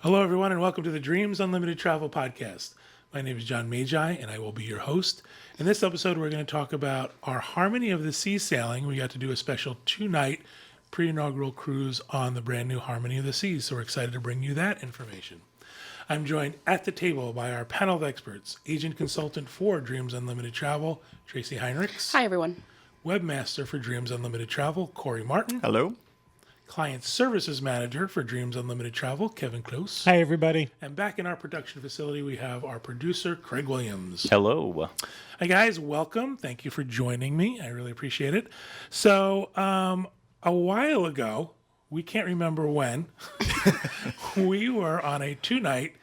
Hello, everyone, and welcome to the Dreams Unlimited Travel Podcast. My name is John Magi, and I will be your host. In this episode, we're going to talk about our Harmony of the Sea sailing. We got to do a special 2-night pre-inaugural cruise on the brand new Harmony of the Seas, so we're excited to bring you that information. I'm joined at the table by our panel of experts, agent consultant for Dreams Unlimited Travel, Tracy Heinrichs. Hi, everyone. Webmaster for Dreams Unlimited Travel, Corey Martin. Hello. Client Services Manager for Dreams Unlimited Travel, Kevin Close. Hi, everybody. And back in our production facility, we have our producer, Craig Williams. Hello. Hi, guys. Welcome. Thank you for joining me. I really appreciate it. So, a while ago, we can't remember when, we were on a 2-night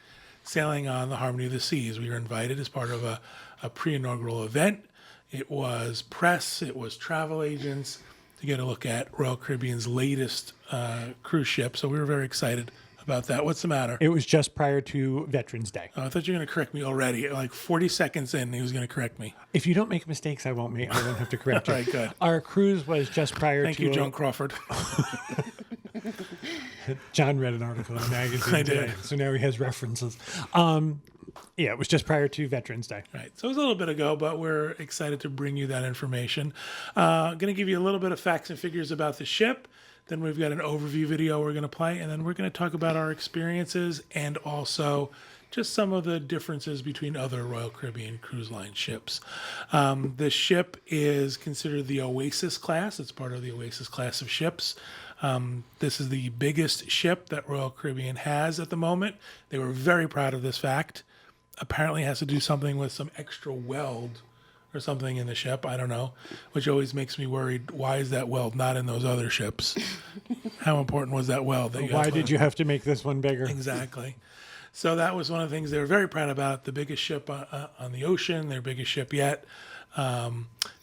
sailing on the Harmony of the Seas. We were invited as part of a pre-inaugural event. It was press. It was travel agents to get a look at Royal Caribbean's latest cruise ship. So we were very excited about that. What's the matter? It was just prior to Veterans Day. Oh, I thought you were going to correct me already. Like 40 seconds in, he was going to correct me. If you don't make mistakes, I won't have to correct you. All right, good. Our cruise was just prior Thank to... you, Joan Crawford. John read an article in a magazine I today, did. so now he has references. Yeah, it was just prior to Veterans Day. Right. So it was a little bit ago, but we're excited to bring you that information. Going to give you a little bit of facts and figures about the ship. Then we've got an overview video we're going to play, and then we're going to talk about our experiences and also just some of the differences between other Royal Caribbean cruise line ships. This ship is considered the Oasis class. It's part of the Oasis class of ships. This is the biggest ship that Royal Caribbean has at the moment. They were very proud of this fact. Apparently has to do something with some extra weld or something in the ship. I don't know, which always makes me worried. Why is that weld not in those other ships? How important was that weld? Why did you have to make this one bigger? Exactly. So that was one of the things they were very proud about. The biggest ship on the ocean, their biggest ship yet.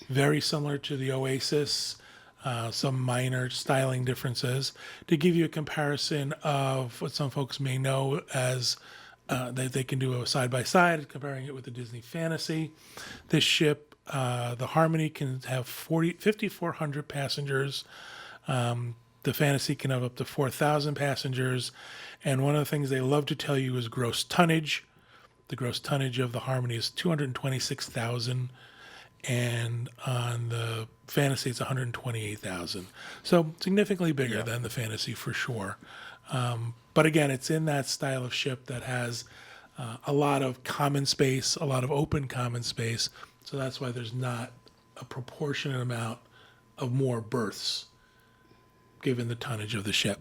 Very similar to the Oasis. Some minor styling differences. To give you a comparison of what some folks may know as they can do a side-by-side, comparing it with the Disney Fantasy. This ship, the Harmony, can have 5,400 passengers. The Fantasy can have up to 4,000 passengers. And one of the things they love to tell you is gross tonnage. The gross tonnage of the Harmony is 226,000. And on the Fantasy, it's 128,000. So significantly bigger than the Fantasy for sure. But again, it's in that style of ship that has a lot of common space, a lot of open common space. So that's why there's not a proportionate amount of more berths given the tonnage of the ship.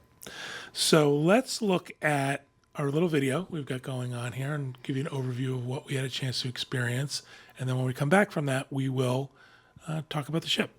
So let's look at our little video we've got going on here and give you an overview of what we had a chance to experience. And then when we come back from that, we will talk about the ship.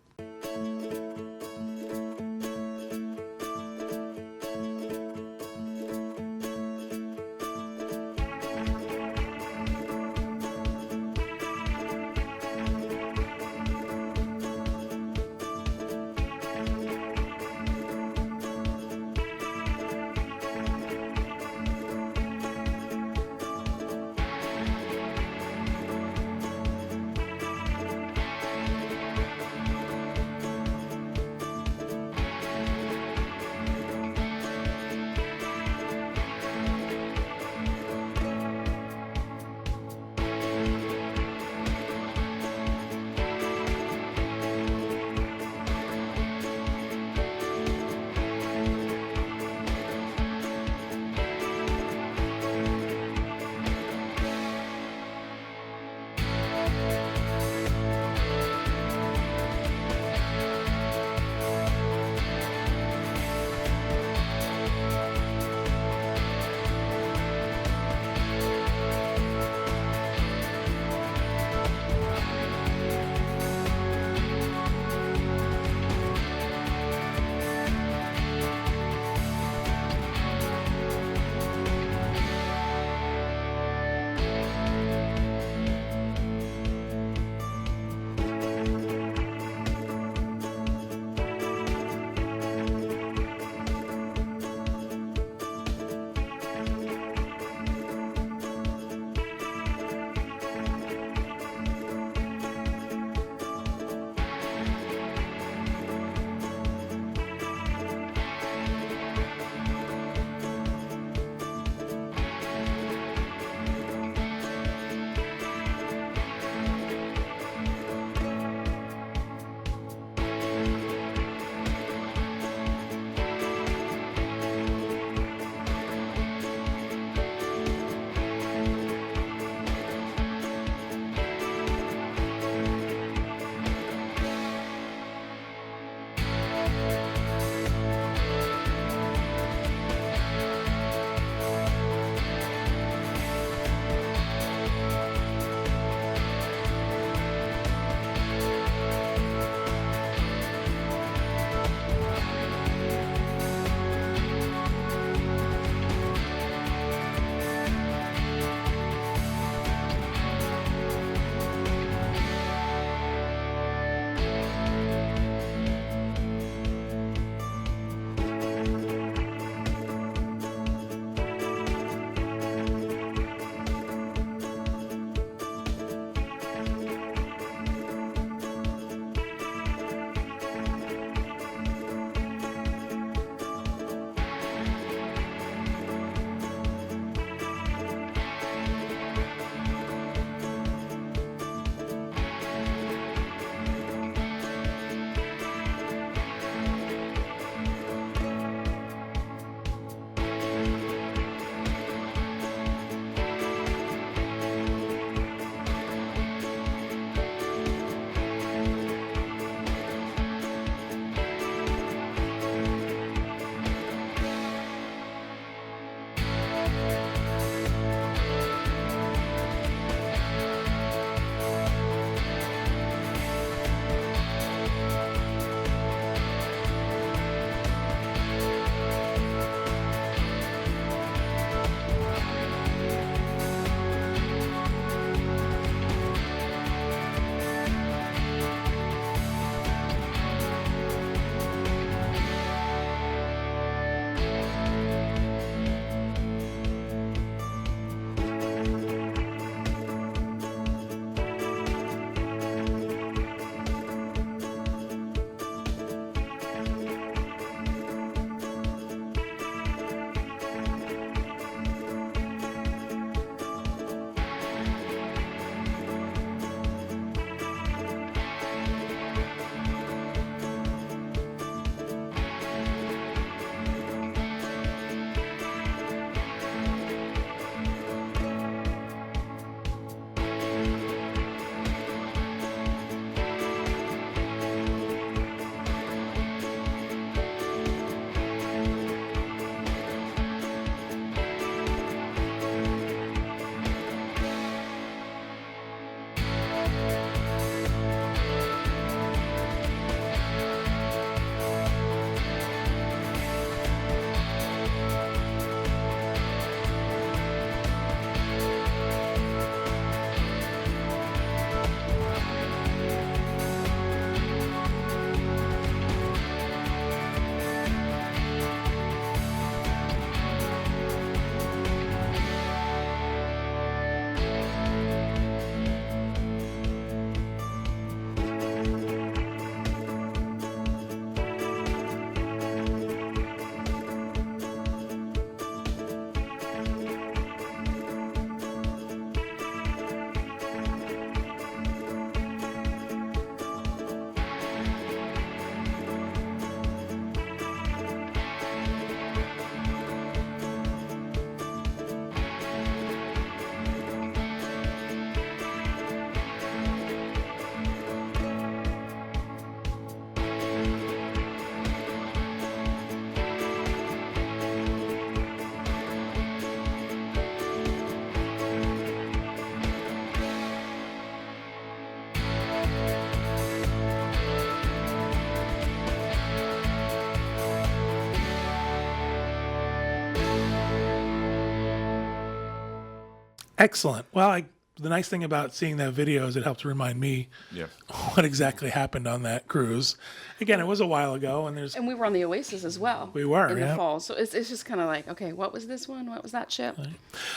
Excellent. Well, the nice thing about seeing that video is it helps remind me Yeah. what exactly happened on that cruise. Again, it was a while ago, and And we were on the Oasis as well. We were, in yeah. the fall. So it's just kind of like, okay, what was this one? What was that ship?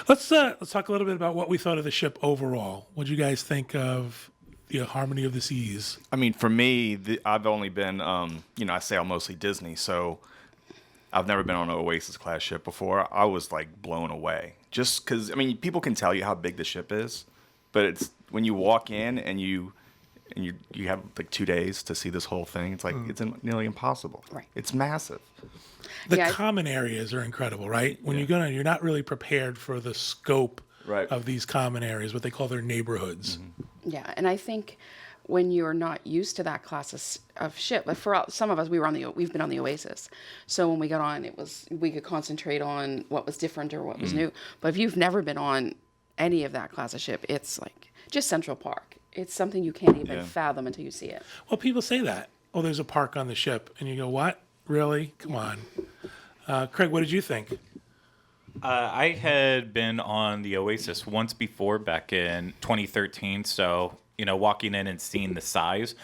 let's talk a little bit about what we thought of the ship overall. What do you guys think of the Harmony of the Seas? I mean, for me, I've only been, I sail mostly Disney, so I've never been on an Oasis class ship before. I was like blown away, just because. I mean, people can tell you how big the ship is, but it's when you walk in and you have like 2 days to see this whole thing. It's like it's nearly impossible. Right. It's massive. The Yeah, common areas are incredible, right? When you're not really prepared for the scope Right. of these common areas, what they call their neighborhoods. Yeah, and I think when you're not used to that class of ship, like some of us, we've been on the Oasis, so when we got on, we could concentrate on what was different or what was new. But if you've never been on any of that class of ship, it's like just Central Park. It's something you can't even fathom until you see it. Well, people say that. Oh, there's a park on the ship, and you go, "What? Really? Come on." Craig, what did you think? I had been on the Oasis once before back in 2013, so walking in and seeing the size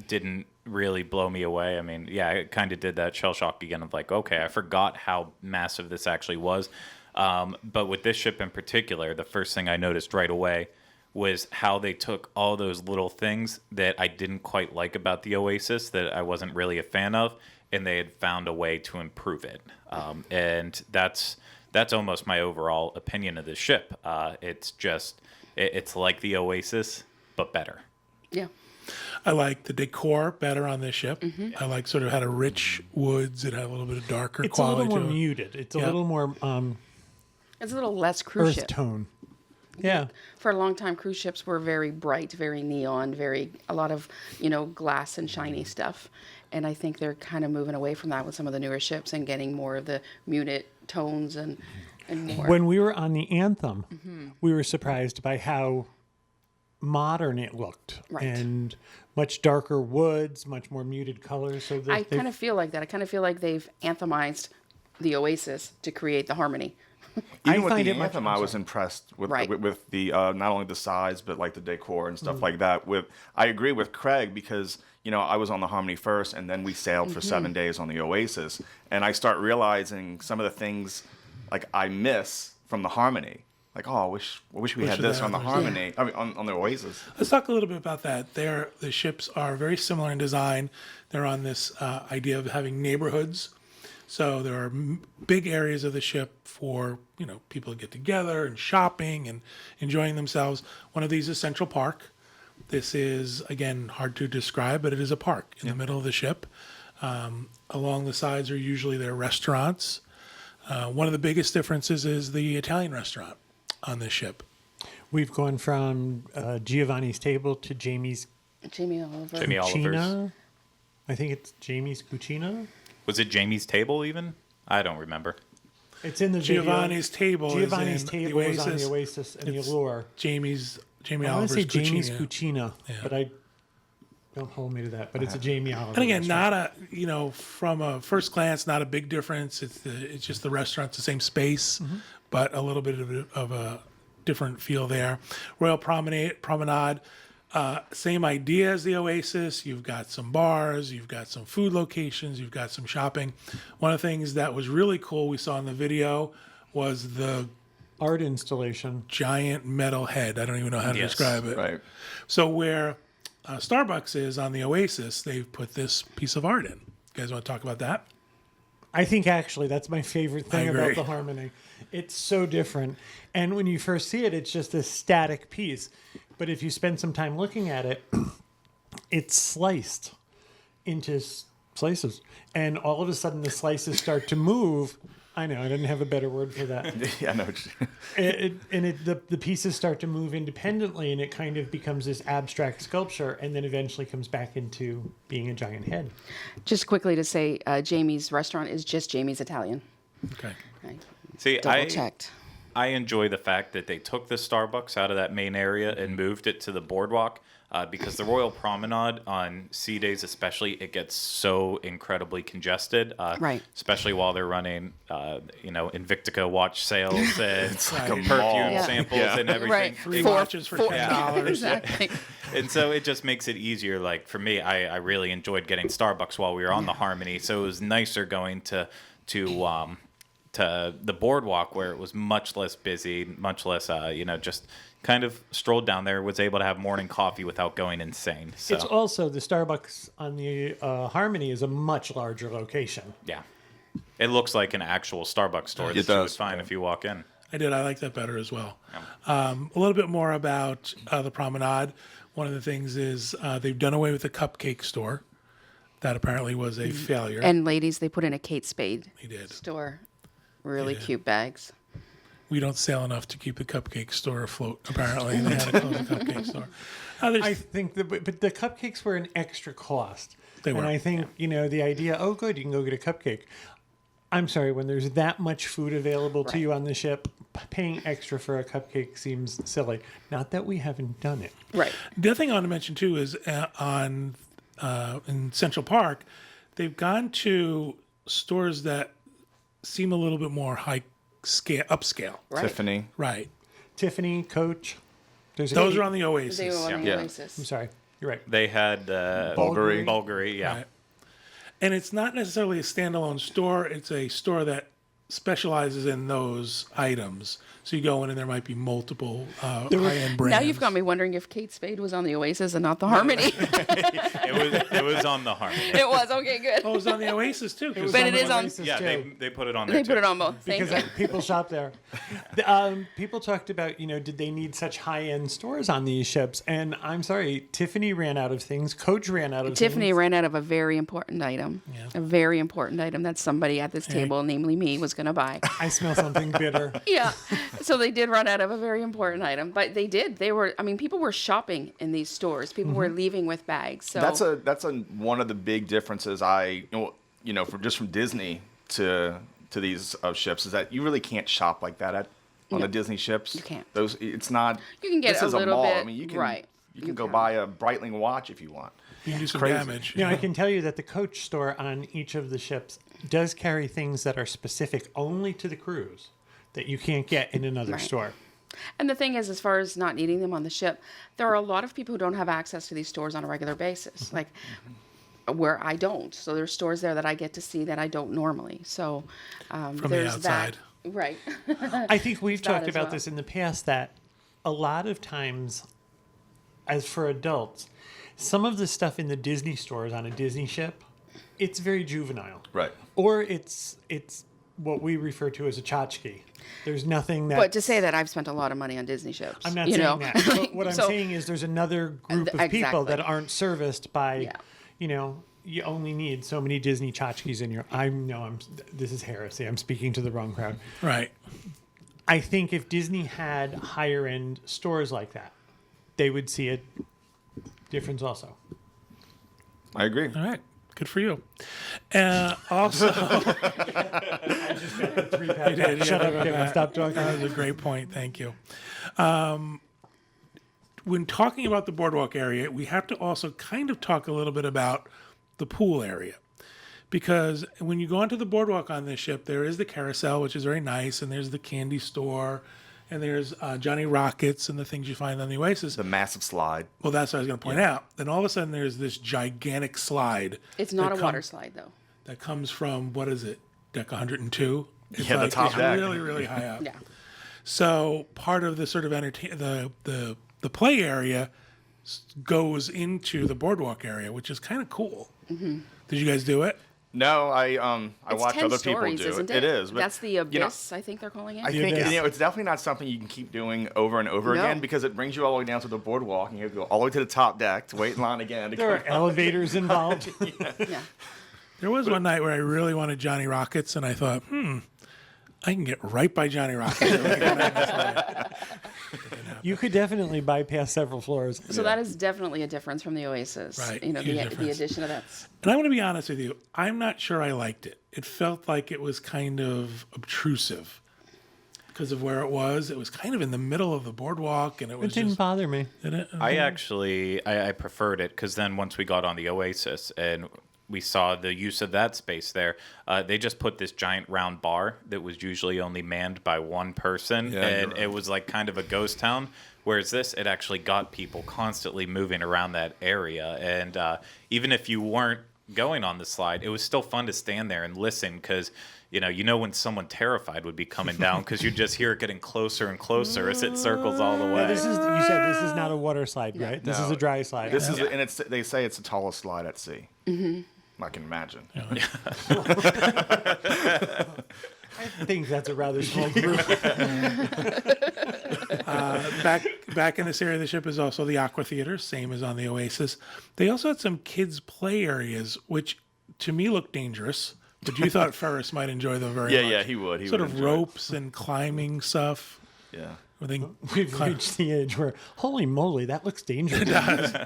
didn't really blow me away. I mean, yeah, it kind of did that shell shock again of like, okay, I forgot how massive this actually was. But with this ship in particular, the first thing I noticed right away was how they took all those little things that I didn't quite like about the Oasis, that I wasn't really a fan of, and they had found a way to improve it. And that's almost my overall opinion of this ship. It's like the Oasis, but better. Yeah. I like the decor better on this ship. I like sort of had a rich woods. It had a little bit of darker It's a quality little more to it. muted. It's a little more It's a little less cruise earth ship. tone. Yeah. For a long time, cruise ships were very bright, very neon, a lot of, glass and shiny stuff. And I think they're kind of moving away from that with some of the newer ships and getting more of the muted tones and more. When we were on the Anthem, we were surprised by how modern it looked. Right. And much darker woods, much more muted colors. So I kind of feel like that. I kind of feel like they've anthemized the Oasis to create the harmony. Even with find the it much- Anthem, I was impressed with Right. with the not only the size but like the decor and stuff like that. I agree with Craig because I was on the Harmony first, and then we sailed for 7 days on the Oasis, and I start realizing some of the things like I miss from the Harmony. Like, I wish we had we this had on the ours. Harmony. I mean, on the Oasis. Let's talk a little bit about that. The ships are very similar in design. They're on this idea of having neighborhoods. So there are big areas of the ship for people to get together and shopping and enjoying themselves. One of these is Central Park. This is, again, hard to describe, but it is a park in the middle of the ship. Along the sides are usually their restaurants. One of the biggest differences is the Italian restaurant on this ship. We've gone from Giovanni's Table to Jamie Oliver. Jamie Oliver's. Cucina. I think it's Jamie's Cucina. Was it Jamie's Table even? I don't remember. It's in the video. Giovanni's Table Giovanni's is in Table the is on Oasis. the Oasis and the It's Allure. Jamie I want Oliver's to say Jamie's Cucina. Cucina, but I don't hold me to that. But it's a Jamie Oliver. And again, restaurant. not from a first glance, not a big difference. It's just the restaurant's the same space, but a little bit of a different feel there. Royal Promenade, same idea as the Oasis. You've got some bars, you've got some food locations, you've got some shopping. One of the things that was really cool we saw in the video was the art installation. giant metal head. I don't even know how to Yes. describe it. Right. So where Starbucks is on the Oasis, they've put this piece of art in. You guys want to talk about that? I think actually that's my favorite thing agree. about the Harmony. It's so different. And when you first see it, it's just a static piece. But if you spend some time looking at it, it's sliced into slices. And all of a sudden the slices start to move. I know, I didn't have a better word for that. Yeah, no. The pieces start to move independently, and it kind of becomes this abstract sculpture, and then eventually comes back into being a giant head. Just quickly to say, Jamie's restaurant is just Jamie's Italian. Okay. I See, double checked. I enjoy the fact that they took the Starbucks out of that main area and moved it to the boardwalk. because the Royal Promenade on sea days, especially, it gets so incredibly congested. Right. Especially while they're running, Invictica watch sales and It's like a perfume mall. samples Yeah. and everything. Right. Three watches for $10. Exactly. And so it just makes it easier. Like for me, I really enjoyed getting Starbucks while we were on the Harmony. So it was nicer going to the boardwalk where it was much less busy, much less, just kind of strolled down there, was able to have morning coffee without going insane. So It's also the Starbucks on the Harmony is a much larger location. yeah, it looks like an actual Starbucks store that It you would does. find if you walk in. I did. I like that better as well. A little bit more about the promenade. One of the things is they've done away with the cupcake store. That apparently was a failure. And ladies, they put in a Kate Spade They did. store. Really Yeah. cute bags. We don't sell enough to keep the cupcake store afloat, apparently. They had to close the cupcake store. There's- I think but the cupcakes were an extra cost. They were, And I think, the idea, oh, good, you can go get a cupcake. I'm sorry, when there's that much food available to Right. you on the ship, paying extra for a cupcake seems silly. Not that we haven't done it. Right. The other thing I want to mention too is in Central Park, they've gone to stores that seem a little bit more upscale. Right. Tiffany. Right. Tiffany, Coach. There's a Those are on the Oasis. They were on the Yeah. Oasis. I'm sorry. You're right. They had Bulgari. Bulgari, yeah. Right. And it's not necessarily a standalone store. It's a store that specializes in those items. So you go in and there might be multiple high-end brands. Now you've got me wondering if Kate Spade was on the Oasis and not the Harmony. It was on the Harmony. It was. Okay, good. Oh, it was on the Oasis too. 'cause But it is on- Oasis, Yeah, too. they put it on there They too. put it on both. Thank Because you. people shop there. People talked about, did they need such high-end stores on these ships? And I'm sorry, Tiffany ran out of things. Coach ran out of Tiffany things. ran out of a very important item. Yeah. A very important item that somebody at this table, namely me, was going to buy. I smell something bitter. Yeah. So they did run out of a very important item, but they did. People were shopping in these stores. People were leaving with bags. So That's one of the big differences. From Disney to these ships is that you really can't shop like that on the Disney ships. You can't. It's not. You can get this a is little mall. bit- I mean, you can. right. You can You go can. buy a Breitling watch if you want. You can do some crazy. damage. I can tell you that the Coach store on each of the ships does carry things that are specific only to the cruise that you can't get in another Right. store. And the thing is, as far as not needing them on the ship, there are a lot of people who don't have access to these stores on a regular basis, like where I don't. So there's stores there that I get to see that I don't normally. So From the there's outside. that. Right. I think we've that talked as about well. this in the past that a lot of times, as for adults, some of the stuff in the Disney stores on a Disney ship, it's very juvenile. Right. Or it's what we refer to as a tchotchke. There's nothing that. But to say that I've spent a lot of money on Disney ships. I'm not you saying know? that. But what I'm So- saying is there's another group of people that Exactly. aren't serviced by, Yeah. you only need so many Disney tchotchkes in your. This is heresy. I'm speaking to the wrong crowd. Right. I think if Disney had higher end stores like that, they would see a difference also. I agree. All right. Good for you. Also, you did. Shut Yeah, up, Kevin. Stop talking. That was a great point. Thank you. When talking about the boardwalk area, we have to also kind of talk a little bit about the pool area. Because when you go onto the boardwalk on this ship, there is the carousel, which is very nice, and there's the candy store, and there's Johnny Rockets and the things you find on the Oasis. The massive slide. Well, that's what I was going to point out. Then all of a sudden, there's this gigantic slide. It's not that a water slide, though. That comes from, what is it, deck 102? It's Yeah, the top it's deck. really, really high up. Yeah. So part of the sort of the play area goes into the boardwalk area, which is kind of cool. Mm-hmm. Did you guys do it? No, I It's watch 10 other stories, people do isn't it. It is, but That's the abyss, I think they're calling it. I think abyss. it's definitely not something you can keep doing over and over No. again because it brings you all the way down to the boardwalk and you have to go all the way to the top deck to wait in line again. To There come are elevators involved. Yeah. There was one night where I really wanted Johnny Rockets, and I thought, I can get right by Johnny Rockets. You could definitely bypass several floors. So that is definitely a difference from the Oasis. Right, You know, huge the difference. addition of that. And I'm going to be honest with you. I'm not sure I liked it. It felt like it was kind of obtrusive. because of where it was. It was kind of in the middle of the boardwalk, and it It was didn't just. bother me. Did it? I preferred it because then once we got on the Oasis and we saw the use of that space there, they just put this giant round bar that was usually only manned by one person, Yeah, and you're right. it was like kind of a ghost town. Whereas this, it actually got people constantly moving around that area, and even if you weren't going on the slide, it was still fun to stand there and listen because you know when someone terrified would be coming down because you just hear it getting closer and closer as it circles all the way. You said this is not a water slide, right? This is No. a dry slide. This is, and they say it's the tallest slide at sea. I can imagine. I think that's a rather small group. Back in this area of the ship is also the Aqua Theater, same as on the Oasis. They also had some kids' play areas, which to me looked dangerous, but you thought Ferris might enjoy them very much. Yeah, he would. He Sort would of enjoy it. ropes and climbing stuff. Yeah. Where they We've reached the age where, holy moly, that looks dangerous.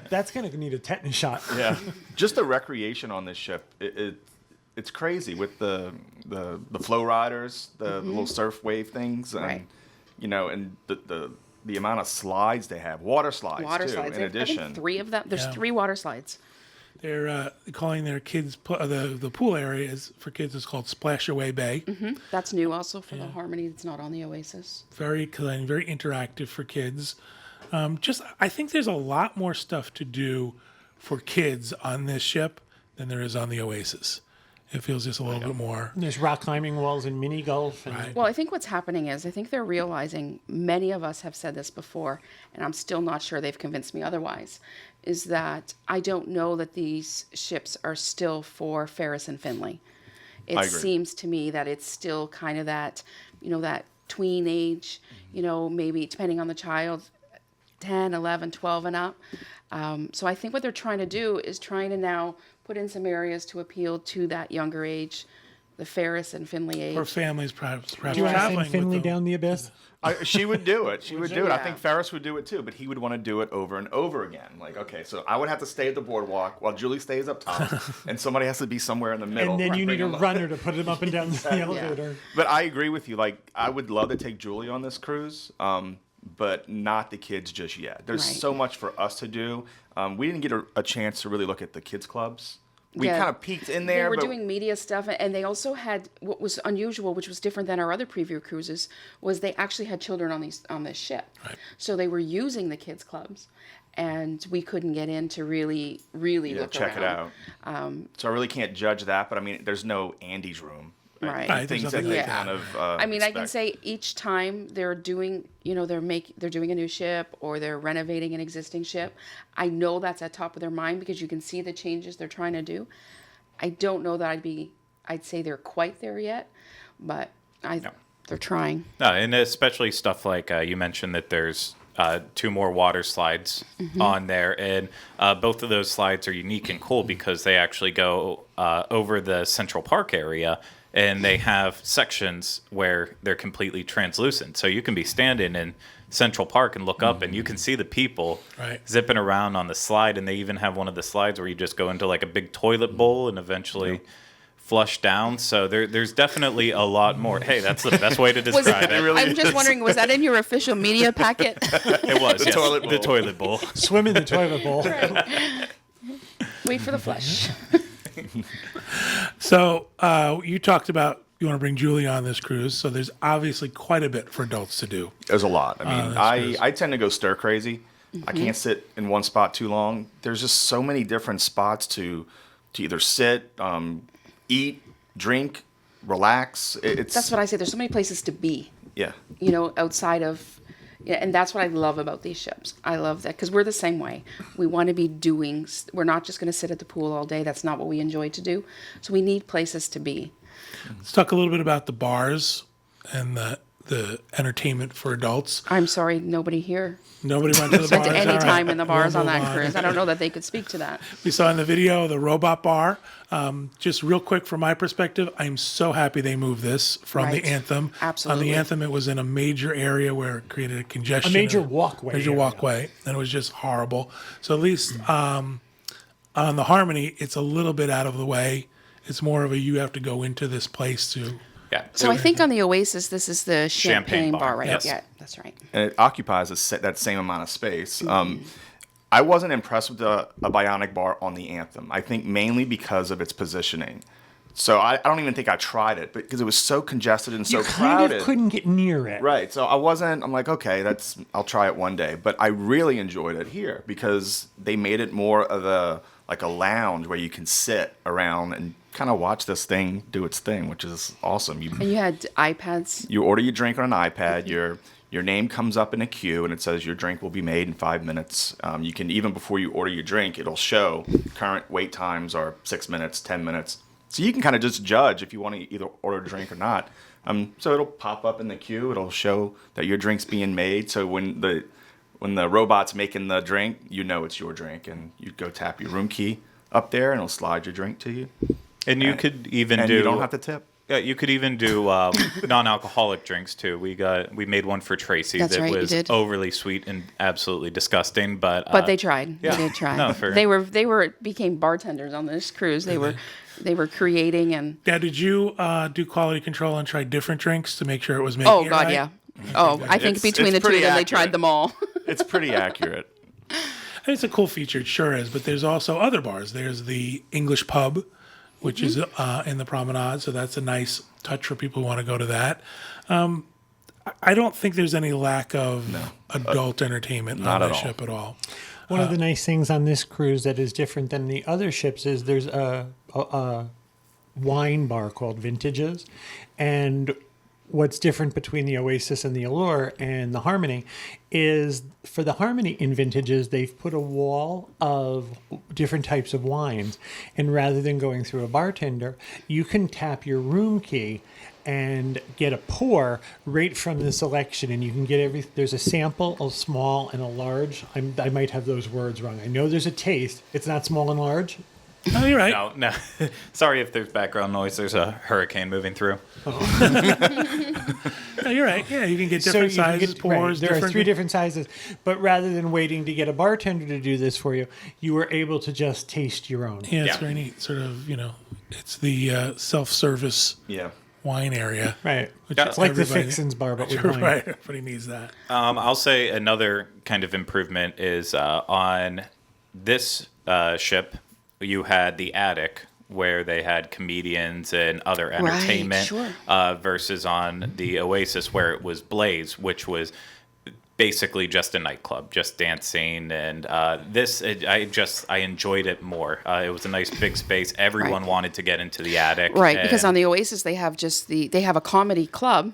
That's going to need a tetanus shot. Yeah. Just the recreation on this ship, it's crazy with the flow riders, the little surf wave things, and Right. and the amount of slides they have, water slides Water too. slides. In I addition, think 3 of them. There's Yeah. 3 water slides. They're calling their kids the pool area is for kids is called Splash Away Bay. That's new also for the Harmony. It's not on the Oasis. Very clean, very interactive for kids. I think there's a lot more stuff to do for kids on this ship than there is on the Oasis. It feels just a little bit more. There's rock climbing walls and mini golf. And Right. Well, I think what's happening is I think they're realizing, many of us have said this before, and I'm still not sure they've convinced me otherwise, is that I don't know that these ships are still for Ferris and Finley. It I agree. seems to me that it's still kind of that, that tween age, maybe depending on the child, 10, 11, 12 and up. So I think what they're trying to do is trying to now put in some areas to appeal to that younger age, the Ferris and Finley age. For families, perhaps Do you want to traveling send Finley with them. down the abyss? she would do it. She would do it. I Yeah. think Ferris would do it too, but he would want to do it over and over again. Like, okay, so I would have to stay at the boardwalk while Julie stays up top, and somebody has to be somewhere in the middle. And then you Bring need a him up. runner to put him up and down the elevator. But I agree with you. Like, I would love to take Julie on this cruise, but not the kids just yet. There's Right. so much for us to do. We didn't get a chance to really look at the kids' clubs. We Yeah. kind of peeked in They there, were but doing media stuff, and they also had what was unusual, which was different than our other preview cruises, was they actually had children on this ship. Right. So they were using the kids clubs, and we couldn't get in to really look check around. it out. So I really can't judge that. But I mean, there's no Andy's room. Right. Right, there's Things that nothing they like kind that. of. I mean, I can expect. say each time they're doing, they're doing a new ship or they're renovating an existing ship. I know that's at top of their mind because you can see the changes they're trying to do. I don't know that I'd say they're quite there yet, but they're trying. No, and especially stuff like you mentioned that there's 2 more water slides on there, and both of those slides are unique and cool because they actually go over the Central Park area, and they have sections where they're completely translucent. So you can be standing in Central Park and look up, and you can see the people Right. zipping around on the slide, and they even have one of the slides where you just go into like a big toilet bowl and eventually flush down. So there's definitely a lot more. Hey, that's the best way to Was describe it. I'm just wondering, was that in your official media packet? It was, yes, toilet the bowl. toilet bowl. Swim in the toilet bowl. Wait for the flush. So you talked about you want to bring Julie on this cruise. So there's obviously quite a bit for adults to do. There's a lot. I mean, that's I tend to go stir crazy. I can't sit in one spot too long. There's just so many different spots to either sit, eat, drink, relax. It's That's what I say. There's so many places to be, yeah. outside of, and that's what I love about these ships. I love that because we're the same way. We want to be doing, we're not just going to sit at the pool all day. That's not what we enjoy to do. So we need places to be. Let's talk a little bit about the bars and the entertainment for adults. I'm sorry, nobody here Nobody went to the spent bars. any All right. time in the bars We'll on move that cruise. I don't know that they could speak to that. We saw in the video the robot bar. Just real quick from my perspective, I'm so happy they moved this from Right. the Anthem. Absolutely. On the Anthem, it was in a major area where it created a congestion. A major walkway Major area. walkway, and it was just horrible. So at least on the Harmony, it's a little bit out of the way. It's more of a you have to go into this place to Yeah. So I think on the Oasis, this is the champagne bar, right? Yes. Yeah, that's right. And it occupies that same amount of space. I wasn't impressed with a bionic bar on the Anthem. I think mainly because of its positioning. So I don't even think I tried it, but because it was so congested and so You crowded. kind of couldn't get near it. Right. So I'm like, okay, I'll try it one day. But I really enjoyed it here because they made it more of a lounge where you can sit around and kind of watch this thing do its thing, which is awesome. And you had iPads. You order your drink on an iPad. Your name comes up in a queue, and it says your drink will be made in 5 minutes. You can, even before you order your drink, it'll show current wait times are 6 minutes, 10 minutes. So you can kind of just judge if you want to either order a drink or not. So it'll pop up in the queue. It'll show that your drink's being made. So when the robot's making the drink, you know it's your drink, and you go tap your room key up there, and it'll slide your drink to you. And you could even And do. you don't have to tip. Yeah, you could even do non-alcoholic drinks too. We made one for Tracy That's that right, you was did. overly sweet and absolutely disgusting. But They tried. yeah. They did try. No, for- They became bartenders on this cruise. They were creating and. Now, did you do quality control and try different drinks to make sure it was making Oh it God, right? yeah. Oh, I think It's between the two of pretty them, they accurate. tried them all. It's pretty accurate. And it's a cool feature, it sure is. But there's also other bars. There's the English pub, which is in the promenade, so that's a nice touch for people who want to go to that. I don't think there's any lack of adult entertainment Not on at the all. ship at all. One of the nice things on this cruise that is different than the other ships is there's a wine bar called Vintages. And what's different between the Oasis and the Allure and the Harmony is for the Harmony in Vintages, they've put a wall of different types of wines. And rather than going through a bartender, you can tap your room key and get a pour right from the selection, and you can get there's a sample, a small and a large. I might have those words wrong. I know there's a taste. It's not small and large. No, you're right. No. Sorry if there's background noise. There's a hurricane moving through. No, you're right. Yeah, you can get So different you can sizes, get- pours. There are three different sizes, but rather than waiting to get a bartender to do this for you, you were able to just taste your own. Yeah, it's Yeah. very neat. Sort of, it's the self-service Yeah. wine area. Right. Which It's like the everybody- Fixins bar, but with wine. Right, everybody needs that. I'll say another kind of improvement is on this ship, you had the attic where they had comedians and other entertainment sure. versus on the Oasis where it was Blaze, which was basically just a nightclub, just dancing. And I enjoyed it more. It was a nice big space. Everyone Right. wanted to get into the attic. Right, because on and- the Oasis they have they have a comedy club,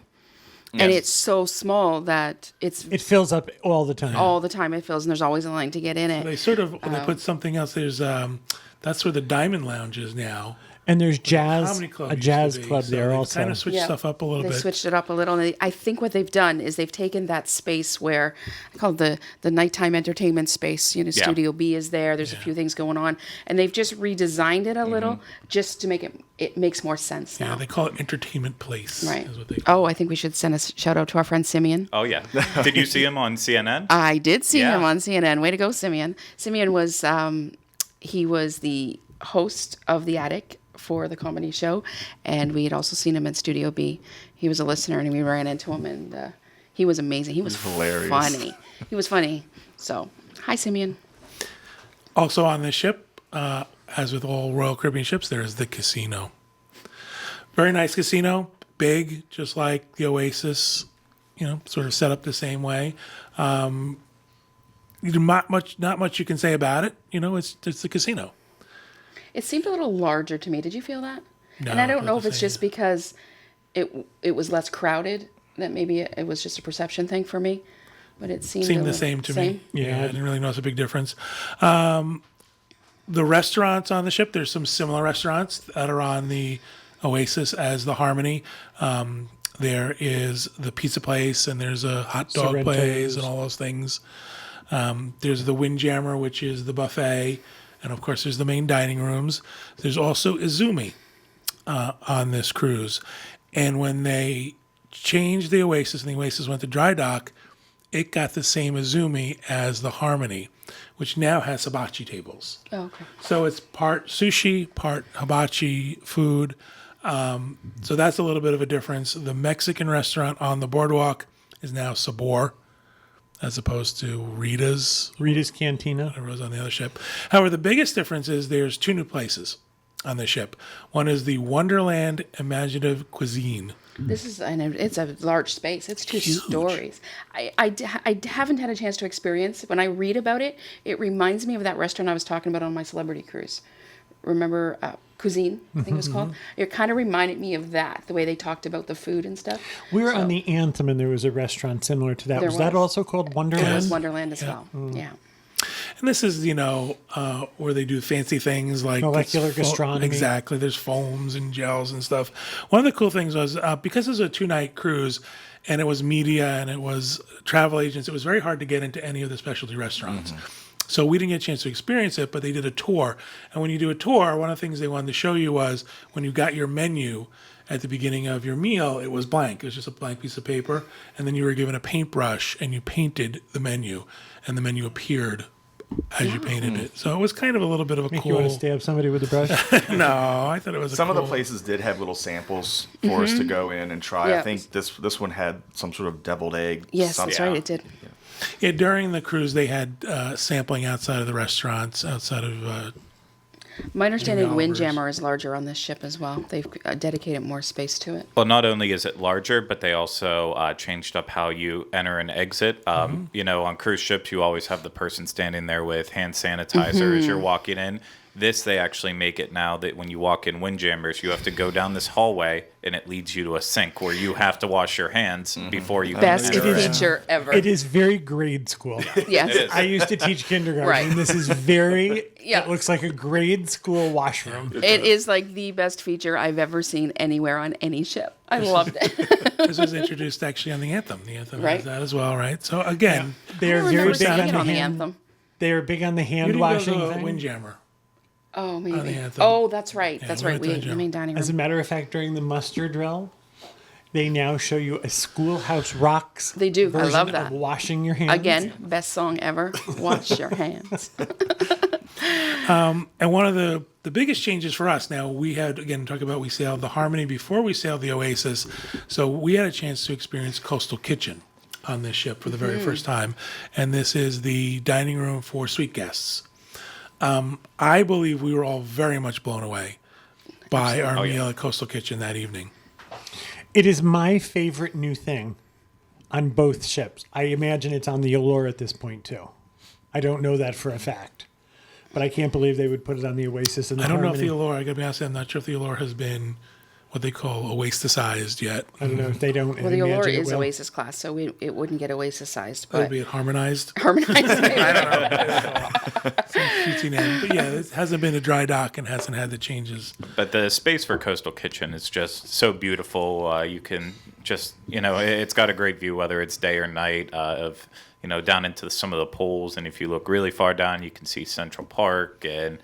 and Yes. it's so small that it's It fills up all the time. all the time it fills, and there's always a line to get in it. They sort of they put something else. There's that's where the Diamond Lounge is now. And there's Comedy club a used jazz to be, club so there they've also. kind of switched stuff up a little They bit. switched it up a little, and I think what they've done is they've taken that space where I call it the nighttime entertainment space. Yeah. Studio B is there. There's a few things going on, and they've just redesigned it a little just to make it makes more sense Yeah, now. they call it Entertainment Place. Right. Is what they call Oh, I think we should send a shout out to our friend Simeon. Oh, yeah. Did you see him on CNN? I did see Yeah. him on CNN. Way to go, Simeon. Simeon was he was the host of The Attic for the comedy show, and we had also seen him in Studio B. He was a listener, and we ran into him, and he was amazing. He was hilarious. funny. He was funny. So, hi, Simeon. Also on this ship, as with all Royal Caribbean ships, there is the casino. Very nice casino, big, just like the Oasis. Sort of set up the same way. Not much you can say about it. It's the casino. It seemed a little larger to me. Did you feel that? No, and I don't not know the if it's same. just because it was less crowded, that maybe it was just a perception thing for me, but it seemed Seemed the same to me. Yeah, I didn't really notice a big difference. The restaurants on the ship, there's some similar restaurants that are on the Oasis as the Harmony. There is the pizza place, and there's a hot dog Sorrento's. place, and all those things. There's the Windjammer, which is the buffet, and of course, there's the main dining rooms. There's also Izumi on this cruise, and when they changed the Oasis and the Oasis went to dry dock, it got the same Izumi as the Harmony, which now has hibachi tables. Oh, okay. So it's part sushi, part hibachi food. So that's a little bit of a difference. The Mexican restaurant on the boardwalk is now Sabor, as opposed to Rita's Cantina. whatever was on the other ship. However, the biggest difference is there's two new places on the ship. One is the Wonderland Imaginative Cuisine. It's a large space. It's 2 stories. I haven't had a chance to experience. When I read about it, it reminds me of that restaurant I was talking about on my celebrity cruise. Remember Cuisine, I think it was called? It kind of reminded me of that, the way they talked about the food and stuff. We were on the Anthem, and there was a restaurant similar to that. There Was that was. also called It Wonderland? was Wonderland as well. Yeah. And this is, where they do fancy things like Molecular it's gastronomy. Exactly. There's foams and gels and stuff. One of the cool things was because it was a 2-night cruise and it was media and it was travel agents, it was very hard to get into any of the specialty restaurants. So we didn't get a chance to experience it, but they did a tour. And when you do a tour, one of the things they wanted to show you was when you got your menu at the beginning of your meal, it was blank. It was just a blank piece of paper. And then you were given a paintbrush and you painted the menu. And the menu appeared as you painted it. So it was kind of a little bit of a Make you want cool... to stab somebody with a brush? No, I thought it was Some a of the cool... places did have little samples for us to go in and try. Yeah. I think this one had some sort of deviled egg. Yes, that's something. right. It did. Yeah, during the cruise, they had sampling outside of the restaurants, outside of... My understanding, Oliver's. Windjammer is larger on this ship as well. They've dedicated more space to it. Well, not only is it larger, but they also changed up how you enter and exit. On cruise ships, you always have the person standing there with hand sanitizer as you're walking in. This, they actually make it now that when you walk in Windjammers, you have to go down this hallway and it leads you to a sink where you have to wash your hands before you Best can enter in. feature ever. It is very grade school. Yes. I used to teach kindergarten, Right. and this is very. Yeah. It looks like a grade school washroom. It is like the best feature I've ever seen anywhere on any ship. I loved it. This was introduced actually on the Anthem. The Anthem Right. has that as well, right? So again, They are I very remember big seeing on it the on the hand. Anthem. They are big on the you hand didn't washing go to thing. Windjammer. Oh, the maybe. Anthem. Oh, that's right. Yeah, That's we right. went to We the ate the gym. main dining As a room. matter of fact, during the muster drill, they now show you a Schoolhouse Rocks. They do. I Version love that. Of washing your hands. Again, best song ever. Wash your hands. And one of the biggest changes for us now, we had, again, we sailed the Harmony before we sailed the Oasis. So we had a chance to experience Coastal Kitchen on this ship for the very first time. And this is the dining room for suite guests. I believe we were all very much blown away by our meal at Coastal Kitchen that evening. It is my favorite new thing on both ships. I imagine it's on the Allure at this point too. I don't know that for a fact, but I can't believe they would put it on the Oasis and the I don't know if Harmony. the Allure, I gotta be honest, I'm not sure if the Allure has been what they call oasticized yet. I don't know if they don't. Well, the Allure imagine it is will. Oasis class, so it wouldn't get Oasis sized, Would but be harmonized. harmonized. Cutesy name. But yeah, it hasn't been a dry dock and hasn't had the changes. But the space for Coastal Kitchen is just so beautiful. You can just, it's got a great view, whether it's day or night, of, down into some of the pools. And if you look really far down, you can see Central Park and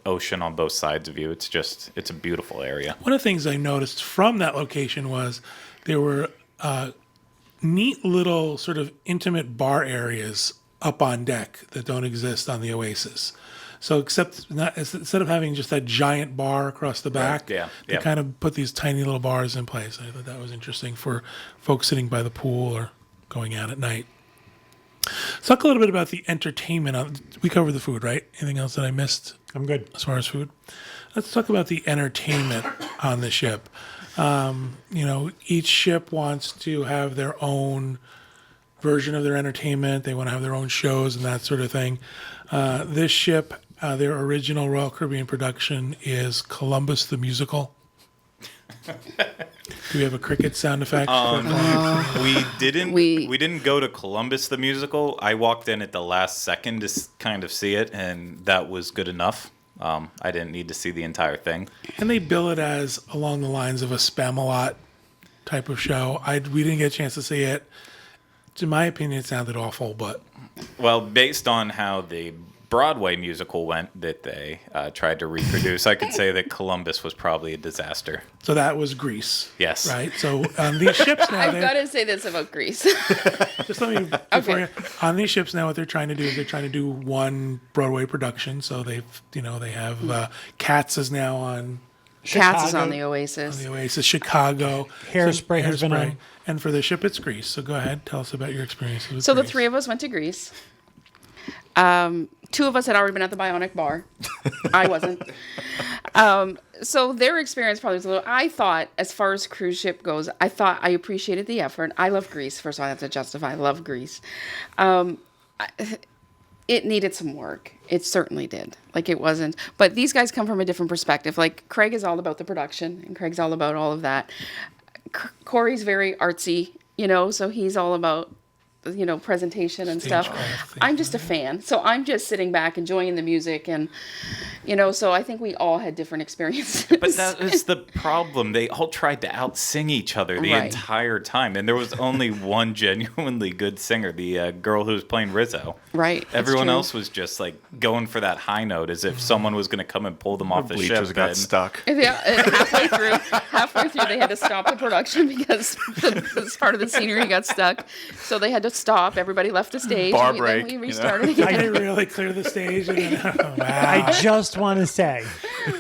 ocean on both sides of you. It's a beautiful area. One of the things I noticed from that location was there were neat little sort of intimate bar areas up on deck that don't exist on the Oasis. So instead of having just that giant bar across the back, yeah, they yeah. kind of put these tiny little bars in place. I thought that was interesting for folks sitting by the pool or going out at night. Let's talk a little bit about the entertainment. We covered the food, right? Anything else that I missed I'm good. as far as food? Let's talk about the entertainment on the ship. Each ship wants to have their own version of their entertainment. They want to have their own shows and that sort of thing. This ship, their original Royal Caribbean production is Columbus the Musical. Do we have a cricket sound effect? We didn't. We- We didn't go to Columbus the musical. I walked in at the last second to kind of see it, and that was good enough. I didn't need to see the entire thing. And they bill it as along the lines of a Spam-A-Lot type of show. We didn't get a chance to see it. In my opinion, it sounded awful, but Well, based on how the Broadway musical went that they tried to reproduce, I could say that Columbus was probably a disaster. so that was Grease. Yes. Right? So on these ships now, I've got to say this about Greece. just let me on these ships now, what they're trying to do is they're trying to do one Broadway production. So they have Cats is now on Cats is Chicago. on the Oasis. The Oasis, Chicago. Hairspray has been on. And for the ship, it's Greece. So go ahead, tell us about your experiences with So the Greece. three of us went to Greece. Two of us had already been at the Bionic Bar. I wasn't. So their experience probably was a little. I thought, as far as cruise ship goes, I thought I appreciated the effort. I love Greece. First of all, I have to justify. I love Greece. It needed some work. It certainly did. Like, it wasn't. But these guys come from a different perspective. Like, Craig is all about the production, and Craig's all about all of that. Corey's very artsy, so he's all about, presentation and stuff. I'm just a fan. So I'm just sitting back enjoying the music and, so I think we all had different experiences. But that is the problem. They all tried to out-sing each other the Right. entire time. And there was only one genuinely good singer, the girl who was playing Rizzo. Right. that's Everyone true. else was just like going for that high note as if someone was going to come and pull them off the Bleachers ship. got and- stuck. Yeah, halfway through, they had to stop the production because the part of the scenery got stuck. So they had to stop. Everybody left the stage. Bar and then break, we you know? restarted I again. didn't really clear the stage. And then, oh, wow. I just want to say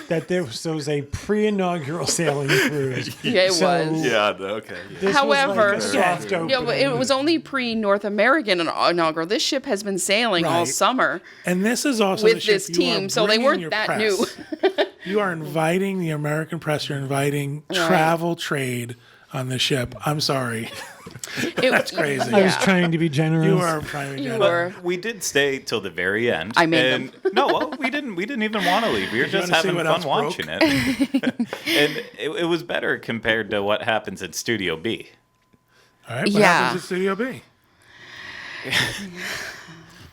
that there was a pre-inaugural sailing cruise. Yeah, it So- was. Yeah, okay. This However- was like a soft Yeah. opening. Yeah, but it was only pre-North American inaugural. This ship has been sailing all Right. summer And this is also the with ship this you team, are so they bringing weren't your that press. new. You are inviting the American press. You're inviting travel trade on the ship. I'm sorry. That's crazy. I was trying to be generous. You are a private You jet. were. We did stay till the very end. I made and, No, well, we didn't. We didn't even want to leave. We were just wanna see having what fun else broke? watching it. And it was better compared to what happens in Studio B. All right. What Yeah. happens at Studio B?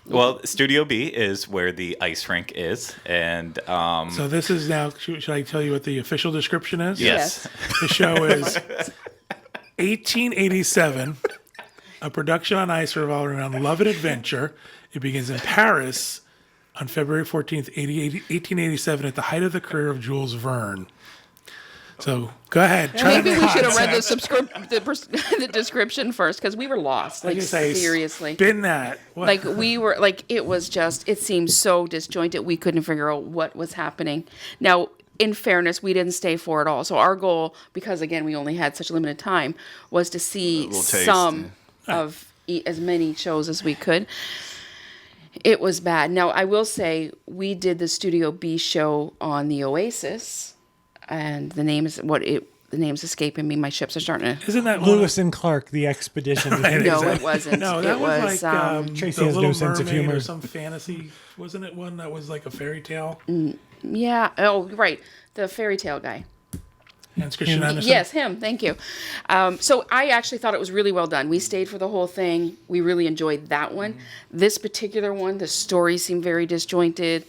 Well, Studio B is where the ice rink is, and So this is now. Should I tell you what the official description is? yes. The show is 1887, a production on ice revolving around love and adventure. It begins in Paris on February 14th, 1887, at the height of the career of Jules Verne. So go ahead. Try Maybe to we should have read the description first because we were lost. Like, say, seriously. spin that. What? Like, we were, like, it was just, it seemed so disjointed. We couldn't figure out what was happening. Now, in fairness, we didn't stay for it all. So our goal, because again, we only had such limited time, was to see little taste, some of as many shows as we could. It was bad. Now, I will say, we did the Studio B show on the Oasis, and the name's escaping me. My ships are starting to. Isn't that Lewis and Clark, the expedition. No, it wasn't. No, it that was like Tracy The has no Little sense of Mermaid humor. or some fantasy. Wasn't it one that was like a fairy tale? Yeah. Oh, right. The fairy tale guy. Hans Christian Andersen. Yes, him. Thank you. So I actually thought it was really well done. We stayed for the whole thing. We really enjoyed that one. This particular one, the story seemed very disjointed.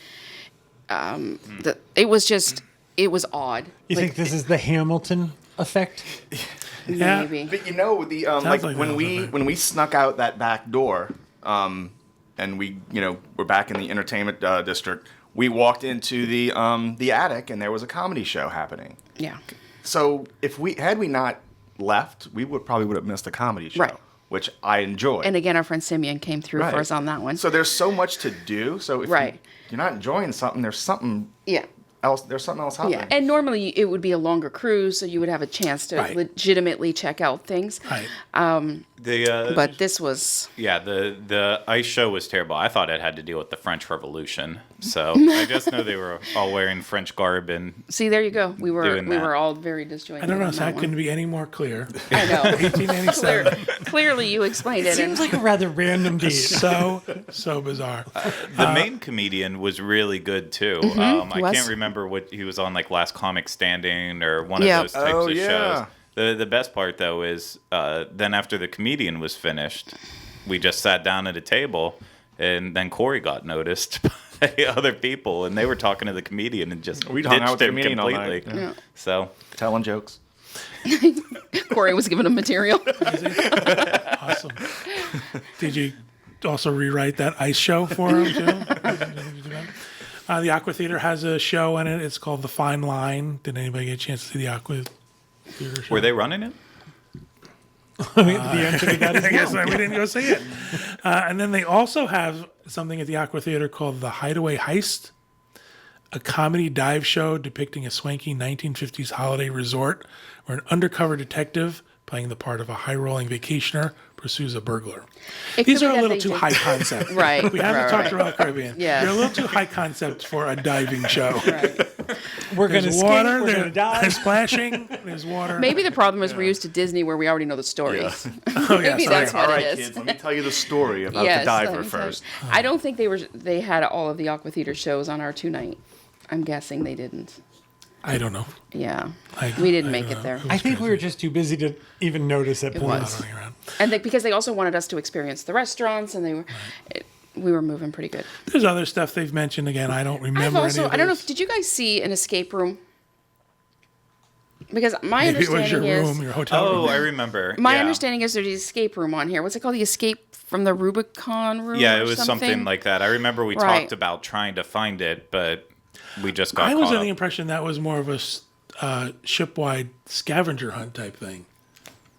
It was odd. You think this is the Hamilton effect? Yeah. Maybe. But the like like when that we was when we snuck out that back door, and we we're back in the entertainment district. We walked into the attic and there was a comedy show happening. Yeah. So if we not left, we would have missed the comedy show, Right. which I enjoy. And again, our friend Simeon came through for us on that one. So there's so much to do. So if Right. you're not enjoying something, there's something yeah. else. There's something else happening. Yeah. And normally it would be a longer cruise, so you would have a chance to Right. legitimately check out things. Right. But this was. Yeah, the ice show was terrible. I thought it had to deal with the French Revolution. So I just know they were all wearing French garb and See, there you go. We were Doing that. all very disjointed. I don't know. on So that that one. couldn't be any more clear. I know. 1887. Clearly, you explained it. Seems like a rather random date. so bizarre. the main comedian was really good too. I Mm-hmm. was. can't remember what he was on, like Last Comic Standing or one Yeah. of those types Oh, of yeah. shows. The best part though is then after the comedian was finished, we just sat down at a table, and then Corey got noticed by other people, and they were talking to the comedian and just We'd hung out ditched with the him comedian all completely. night, Yeah. So Telling jokes. Corey was giving him material. Awesome. Did you also rewrite that ice show for him too? The Aqua Theater has a show in it. It's called The Fine Line. Did anybody get a chance to see the Aqua Theater show? were they running it? The answer to that is I guess no. we didn't go see it. And then they also have something at the Aqua Theater called The Hideaway Heist. a comedy dive show depicting a swanky 1950s holiday resort where an undercover detective playing the part of a high-rolling vacationer pursues a burglar. It These could are be a that little they too did- high concept. Right, We haven't right, talked right. Royal Caribbean. Yes. They're a little too high concept for a diving show. Right. We're going to There's skate, water, we're going to dive. there's splashing, there's water. Maybe the problem is we're used to Disney where we already know the stories. Oh, yeah, Maybe sorry. that's what All right, it is. kids, let me tell you the story about Yes, the diver let me tell you. first. I don't think they had all of the Aqua Theater shows on our 2-night. I'm guessing they didn't. I don't know. Yeah, I- we didn't I make don't it know. there. I think we were just too busy to even notice at It points. was. Running around. And because they also wanted us to experience the restaurants, and we were moving pretty good. There's other stuff they've mentioned. Again, I don't I've remember also, any of I don't know, this. did you guys see an escape room? Because my Maybe it was understanding your is room, your hotel Oh, room. I remember. my Yeah. understanding is there's an escape room on here. What's it called? The escape from the Rubicon room? Yeah, or it was something like that. I remember we Right. talked about trying to find it, but we just got I was caught under up. the impression that was more of a ship-wide scavenger hunt type thing.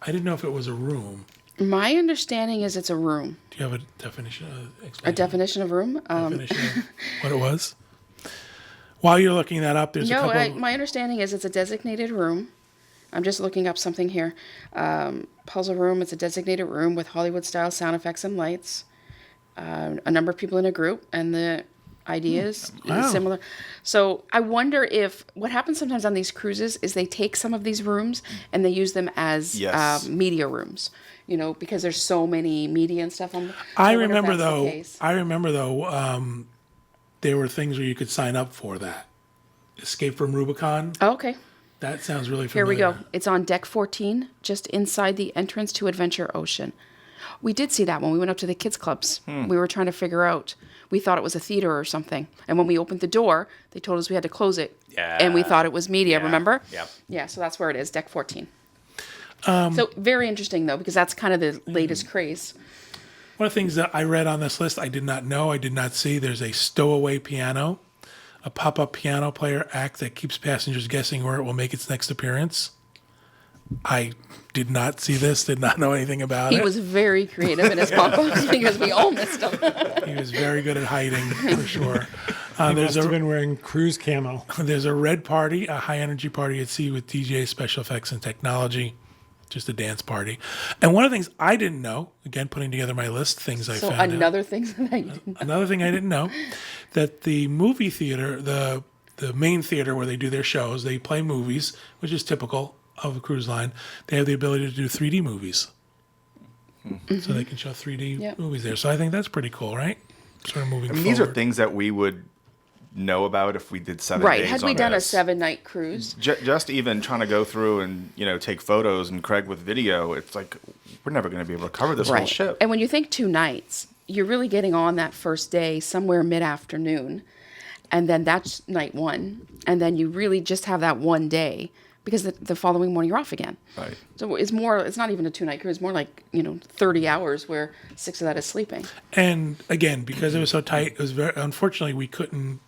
I didn't know if it was a room. My understanding is it's a room. Do you have a definition? A Explanation? definition of room? Definition of what it was? While you're looking that up, there's a No, couple. my understanding is it's a designated room. I'm just looking up something here. Puzzle room. It's a designated room with Hollywood-style sound effects and lights. A number of people in a group, and the idea is Wow. similar. So I wonder if what happens sometimes on these cruises is they take some of these rooms and they use them as Yes. media rooms. You know, because there's so many media and stuff on. I wonder if remember that's the though. case. I remember though. There were things where you could sign up for that. Escape from Rubicon. Oh, okay. That sounds really Here familiar. we go. It's on deck 14, just inside the entrance to Adventure Ocean. We did see that when we went up to the kids' clubs. We were trying to figure out. We thought it was a theater or something. And when we opened the door, they told us we had to close it. Yeah. And we thought it was media, Yeah. remember? Yep. Yeah, so that's where it is, deck 14. So very interesting, though, because that's kind of the latest craze. One of the things that I read on this list, I did not know, I did not see. There's a stowaway piano, a pop-up piano player act that keeps passengers guessing where it will make its next appearance. I did not see this, did not know anything about He it. was very creative in his pop-ups because we all missed him. He was very good at hiding, for sure. He There's must have a been wearing cruise camo. there's a red party, a high-energy party at sea with DJ, special effects, and technology. Just a dance party. And one of the things I didn't know, again, putting together my list, things I So found out. another thing that I didn't. Another thing I didn't know, that the movie theater, the main theater where they do their shows, they play movies, which is typical of a cruise line. They have the ability to do 3D movies. So they can show 3D Yep. movies there. So I think that's pretty cool, right? Sort of moving I mean, forward. these are things that we would know about if we did 7 Right. days Had we on done a this. 7-night cruise, Just even trying to go through and take photos and Craig with video, it's like we're never going to be able to cover this whole ship. And when you think 2 nights, you're really getting on that first day somewhere mid-afternoon, and then that's night 1, and then you really just have that one day because the following morning you're off again. Right. So it's not even a 2-night cruise, more like 30 hours where 6 of that is sleeping. And again, because it was so tight, it was very unfortunately we couldn't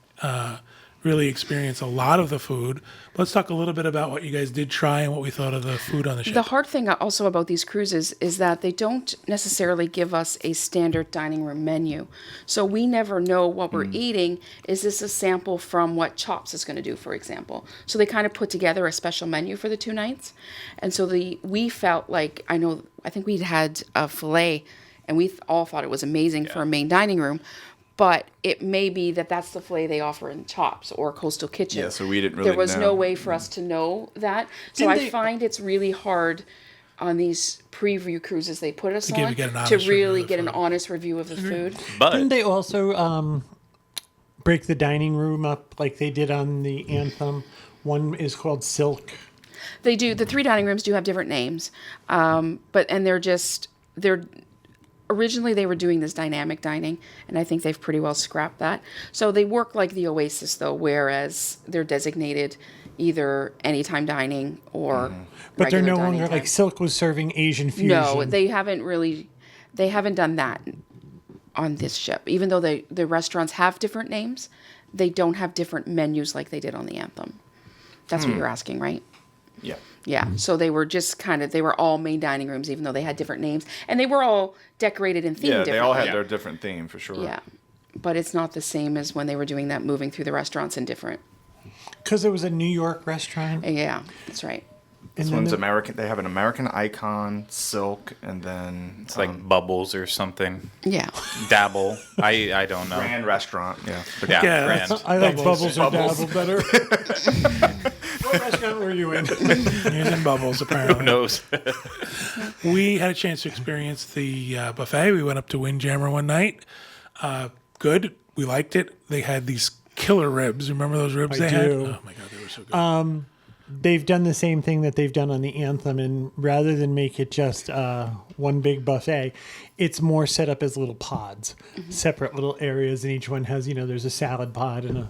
really experience a lot of the food. Let's talk a little bit about what you guys did try and what we thought of the food on the ship. The hard thing also about these cruises is that they don't necessarily give us a standard dining room menu. So we never know what we're eating. Is this a sample from what Chops is going to do, for example? So they kind of put together a special menu for the 2 nights. And so we felt like, I think we'd had a filet and we all thought it was amazing for a main dining room. But it may be that that's the filet they offer in Chops or Coastal Kitchen. Yeah, so we didn't really There was know. no way for us to know that. So Didn't I they- find it's really hard on these preview cruises they put us get on an to honest review really of the get an food. honest review of the food. But Didn't they also break the dining room up like they did on the Anthem? One is called Silk. They do. The 3 dining rooms do have different names, they're originally they were doing this dynamic dining, and I think they've pretty well scrapped that. So they work like the Oasis though, whereas they're designated either anytime dining or But they're regular no dining longer time. like Silk was serving Asian fusion. No, they haven't done that on this ship. Even though the restaurants have different names, they don't have different menus like they did on the Anthem. That's what you're asking, right? Yeah. Yeah. So they were just they were all main dining rooms, even though they had different names. And they were all decorated and themed Yeah, differently. they all had their different theme for sure. Yeah. but it's not the same as when they were doing that, moving through the restaurants and different. Because it was a New York restaurant. Yeah, that's right. And This then one's the- American. They have an American icon, silk, and then It's like Bubbles or something. Yeah. Dabble. I don't know. Grand Restaurant. Yeah. Yeah, Yeah, Grand. I like Bubbles. Bubbles or Dabble better. What restaurant were you in? Using Bubbles, Who apparently. knows? We had a chance to experience the buffet. We went up to Windjammer one night. Good. We liked it. They had these killer ribs. Remember those ribs I they had? do. Oh, my God, they were so good. They've done the same thing that they've done on the Anthem, and rather than make it just one big buffet, it's more set up as little pods, separate little areas, and each one has, there's a salad pod and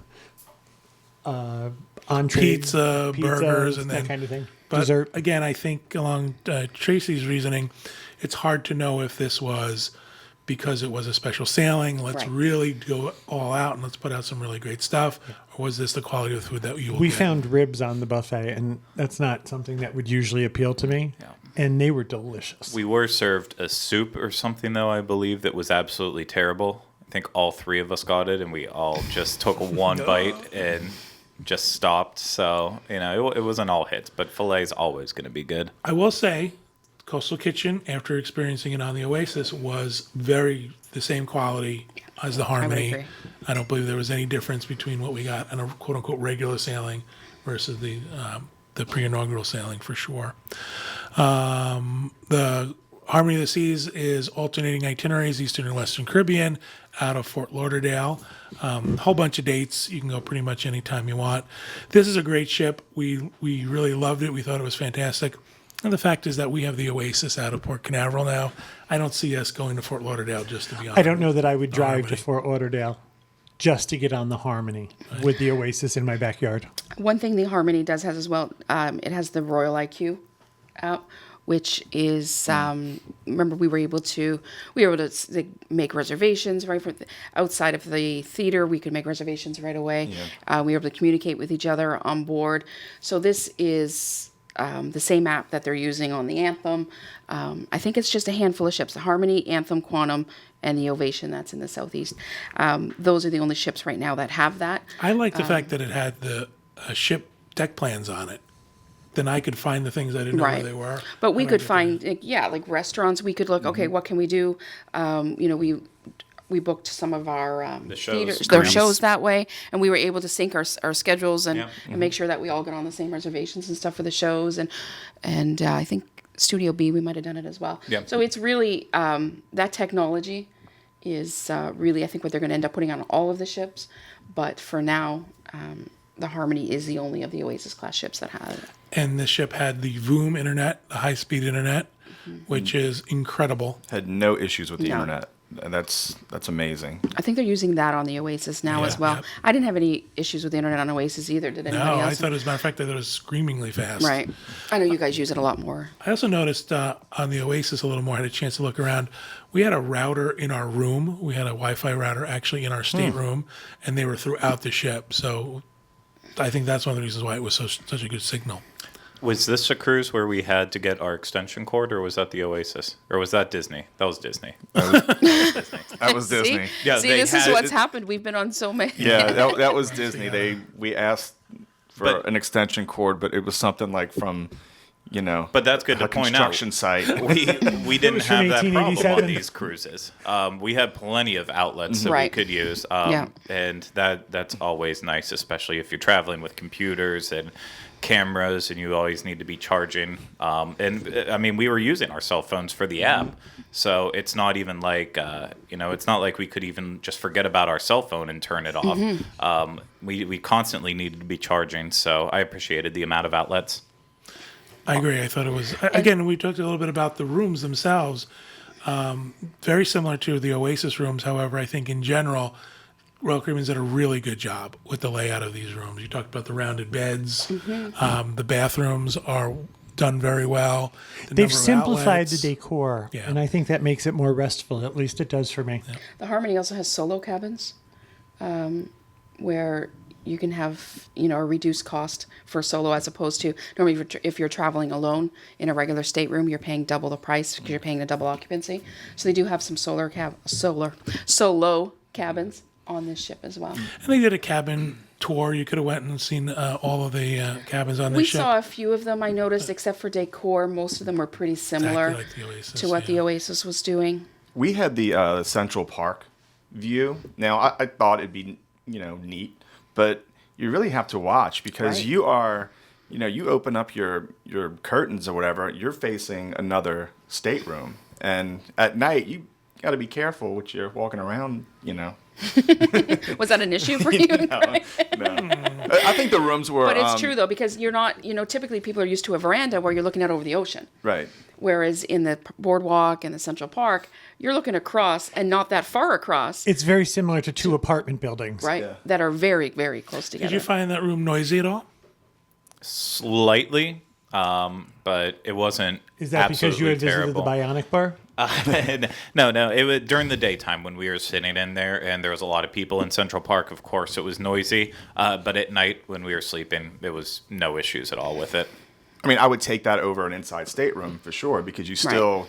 a entree, Pizza, burgers, and that then kind of thing. But Dessert. again, I think along Tracy's reasoning, it's hard to know if this was because it was a special sailing. Let's Right. really go all out and let's put out some really great stuff. Or was this the quality of the food that you will We get? found ribs on the buffet, and that's not something that would usually appeal to me. Yeah. And they were delicious. We were served a soup or something, though, I believe, that was absolutely terrible. I think all three of us got it, and we all just took one bite and just stopped. So, it wasn't all hits, but filet is always going to be good. I will say, Coastal Kitchen, after experiencing it on the Oasis, was very the same quality as the Harmony. agree. I don't believe there was any difference between what we got on a quote unquote regular sailing versus the pre-inaugural sailing for sure. The Harmony of the Seas is alternating itineraries, Eastern and Western Caribbean, out of Fort Lauderdale. A whole bunch of dates. You can go pretty much anytime you want. This is a great ship. We really loved it. We thought it was fantastic. And the fact is that we have the Oasis out of Port Canaveral now. I don't see us going to Fort Lauderdale just to be honest. I don't know that I would drive to Harmony. Fort Lauderdale just to get on the Harmony with the Oasis in my backyard. One thing the Harmony does has as well, it has the Royal IQ app, which is remember we were able to make reservations right from outside of the theater. We could make reservations right away. We were able to communicate with each other on board. So this is the same app that they're using on the Anthem. I think it's just a handful of ships: the Harmony, Anthem, Quantum, and the Ovation that's in the Southeast. Those are the only ships right now that have that. I like the fact that it had the ship deck plans on it. Then I could find the things I didn't know where Right. they were. But we And I could could find, like restaurants. We could look. Okay, what can we do? We booked some of our The shows. theaters, Their their shows that way, and we were able to sync our schedules and, Yeah. and make sure that we all got on the same reservations and stuff for the shows. And I think Studio B, we might have done it as well. Yeah. So it's really that technology is really, I think, what they're going to end up putting on all of the ships. But for now, the Harmony is the only of the Oasis class ships that have it. And this ship had the VOOM internet, the high-speed internet, which is incredible. had no issues with the No. internet. And that's amazing. I think they're using that on the Oasis now as Yeah, well. yep. I didn't have any issues with the internet on Oasis either. Did anybody No, I else? thought, as a matter of fact, I thought it was screamingly fast. Right. I know you guys use it a lot more. I also noticed on the Oasis a little more, I had a chance to look around. We had a router in our room. We had a Wi-Fi router actually in our stateroom, and they were throughout the ship. So I think that's one of the reasons why it was such a good signal. Was this a cruise where we had to get our extension cord, or was that the Oasis? Or was that Disney? That was Disney. That was See? Disney. Yeah, See, they this is had- what's happened. We've been on so many. Yeah, that was Disney. We asked for But- an extension cord, but it was something like from, But that's good a to point out. construction site. We didn't was from have that problem on 1887. these cruises. We had plenty of outlets that we Right. could use, Yeah. and that's always nice, especially if you're traveling with computers and cameras, and you always need to be charging. And I mean, we were using our cell phones for the app, so it's not even like it's not like we could even just forget about our cell phone and turn it off. We constantly needed to be charging, so I appreciated the amount of outlets. I agree. I thought it was, again, we talked a little bit about the rooms themselves. Very similar to the Oasis rooms. However, I think in general, Royal Caribbean's did a really good job with the layout of these rooms. You talked about the rounded beds. The bathrooms are done very well. The They've number of simplified outlets. the decor, Yeah. and I think that makes it more restful. At least it does for me. The Harmony also has solo cabins, where you can have a reduced cost for solo as opposed to normally if you're traveling alone in a regular stateroom, you're paying double the price because you're paying the double occupancy. So they do have some solo cabins. on this ship as well. And they did a cabin tour. You could have went and seen all of the cabins on the We ship. saw a few of them. I noticed, except for decor, most of them were pretty similar Exactly like the Oasis, to what the yeah. Oasis was doing. We had the Central Park view. Now, I thought it'd be, neat, but you really have to watch because Right. you are, you open up your curtains or whatever, you're facing another stateroom. And at night, you got to be careful what you're walking around, Was that an issue for you? No. I think the rooms were. But it's true though, because you're not, typically people are used to a veranda where you're looking out over the ocean. Right. Whereas in the boardwalk and the Central Park, you're looking across and not that far across, It's very similar to two apartment buildings. right? Yeah. That are very, very close together. Did you find that room noisy at all? Slightly, but it wasn't. Is that because you had visited terrible. the Bionic Bar? No. It was during the daytime when we were sitting in there, and there was a lot of people in Central Park. Of course, it was noisy. But at night when we were sleeping, there was no issues at all with it. I mean, I would take that over an inside stateroom for sure because you still,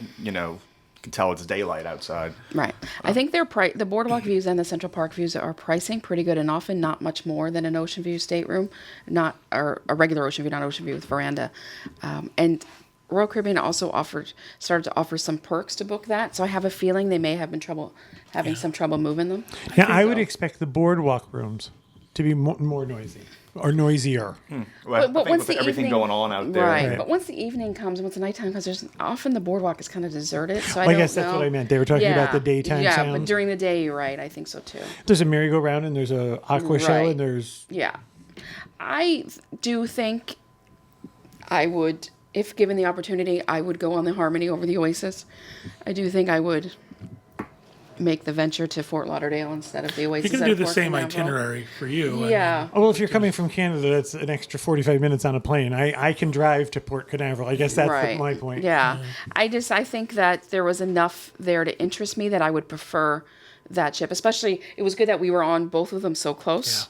can tell it's daylight outside. Right. I think the boardwalk views and the Central Park views are pricing pretty good and often not much more than an ocean view stateroom, or a regular ocean view, not ocean view with veranda. And Royal Caribbean also started to offer some perks to book that. So I have a feeling they may have been having some trouble moving them. Yeah, I would so. expect the boardwalk rooms to be more noisy or noisier. Well, But I think once with the everything evening, going on out there. right? Right. But once the evening comes, once the nighttime comes, there's often the boardwalk is kind of deserted. So I Well, I don't guess that's know. what I meant. They were talking about the daytime Yeah, sounds. but during the day, you're right. I think so too. There's a merry-go-round and there's a aqua show Right. and there's Yeah, I do think I would, if given the opportunity, I would go on the Harmony over the Oasis. I do think I would make the venture to Fort Lauderdale instead of the You Oasis. can at do the Port same Canaveral. itinerary for you. I mean, Yeah. well, if you're coming from Canada, that's an extra 45 minutes on a plane. I can drive to Port Canaveral. I guess that's Right. my point. Yeah. I think that there was enough there to interest me that I would prefer that ship. Especially, it was good that we were on both of them so close.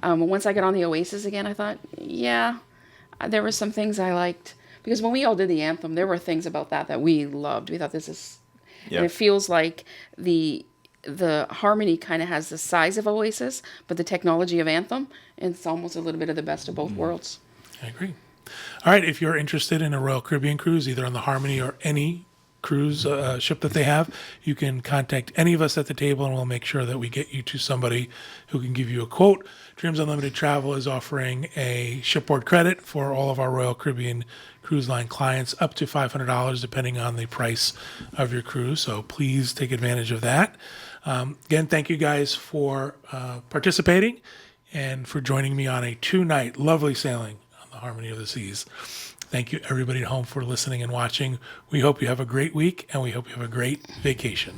Once I got on the Oasis again, I thought, there were some things I liked. Because when we all did the anthem, there were things about that we loved. We thought this is... Yeah. And it feels like the Harmony kind of has the size of Oasis, but the technology of Anthem, and it's almost a little bit of the best of both worlds. I agree. All right, if you're interested in a Royal Caribbean cruise, either on the Harmony or any cruise ship that they have, you can contact any of us at the table and we'll make sure that we get you to somebody who can give you a quote. Dreams Unlimited Travel is offering a shipboard credit for all of our Royal Caribbean Cruise Line clients up to $500 depending on the price of your cruise. So please take advantage of that. Again, thank you guys for participating and for joining me on a 2-night lovely sailing on the Harmony of the Seas. Thank you, everybody at home, for listening and watching. We hope you have a great week, and we hope you have a great vacation.